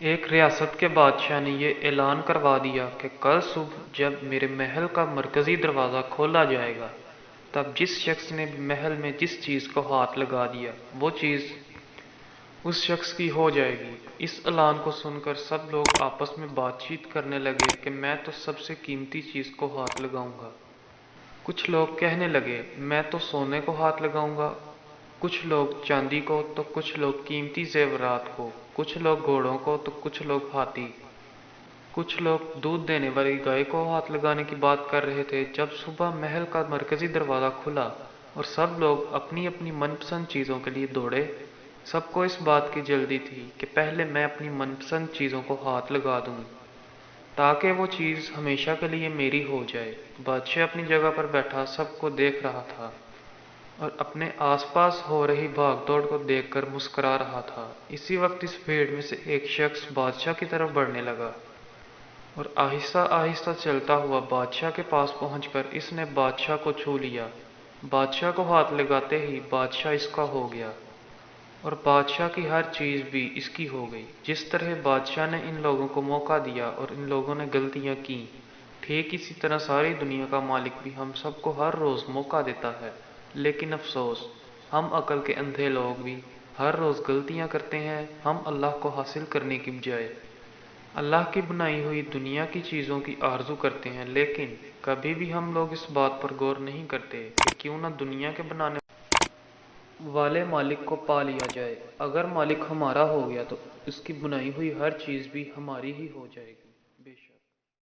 ایک ریاست کے بادشاہ نے یہ اعلان کروا دیا کہ کل صبح جب میرے محل کا مرکزی دروازہ کھولا جائے گا، تب جس شخص نے بھی محل میں جس چیز کو ہاتھ لگا دیا وہ چیز اس شخص کی ہو جائے گی۔ اس اعلان کو سن کر سب لوگ آپس میں بات چیت کرنے لگے کہ میں تو سب سے قیمتی چیز کو ہاتھ لگاؤں گا۔ کچھ لوگ کہنے لگے میں تو سونے کو ہاتھ لگاؤں گا، کچھ لوگ چاندی کو تو کچھ لوگ قیمتی زیورات کو، کچھ لوگ گھوڑوں کو تو کچھ لوگ ہاتھی، کچھ لوگ دودھ دینے والی گائے کو ہاتھ لگانے کی بات کر رہے تھے۔ جب صبح محل کا مرکزی دروازہ کھلا اور سب لوگ اپنی اپنی من پسند چیزوں کے لیے دوڑے، سب کو اس بات کی جلدی تھی کہ پہلے میں اپنی من پسند چیزوں کو ہاتھ لگا دوں تاکہ وہ چیز ہمیشہ کے لیے میری ہو جائے۔ بادشاہ اپنی جگہ پر بیٹھا سب کو دیکھ رہا تھا اور اپنے آس پاس ہو رہی بھاگ دوڑ کو دیکھ کر مسکرا رہا تھا۔ اسی وقت اس بھیڑ میں سے ایک شخص بادشاہ کی طرف بڑھنے لگا اور آہستہ آہستہ چلتا ہوا بادشاہ کے پاس پہنچ کر اس نے بادشاہ کو چھو لیا۔ بادشاہ کو ہاتھ لگاتے ہی بادشاہ اس کا ہو گیا اور بادشاہ کی ہر چیز بھی اس کی ہو گئی۔ جس طرح بادشاہ نے ان لوگوں کو موقع دیا اور ان لوگوں نے غلطیاں کیں، ٹھیک اسی طرح ساری دنیا کا مالک بھی ہم سب کو ہر روز موقع دیتا ہے، لیکن افسوس ہم عقل کے اندھے لوگ بھی ہر روز غلطیاں کرتے ہیں۔ ہم اللہ کو حاصل کرنے کی بجائے اللہ کی بنائی ہوئی دنیا کی چیزوں کی آرزو کرتے ہیں، لیکن کبھی بھی ہم لوگ اس بات پر غور نہیں کرتے کہ کیوں نہ دنیا کے بنانے والے مالک کو پا لیا جائے۔ اگر مالک ہمارا ہو گیا تو اس کی بنائی ہوئی ہر چیز بھی ہماری ہی ہو جائے گی۔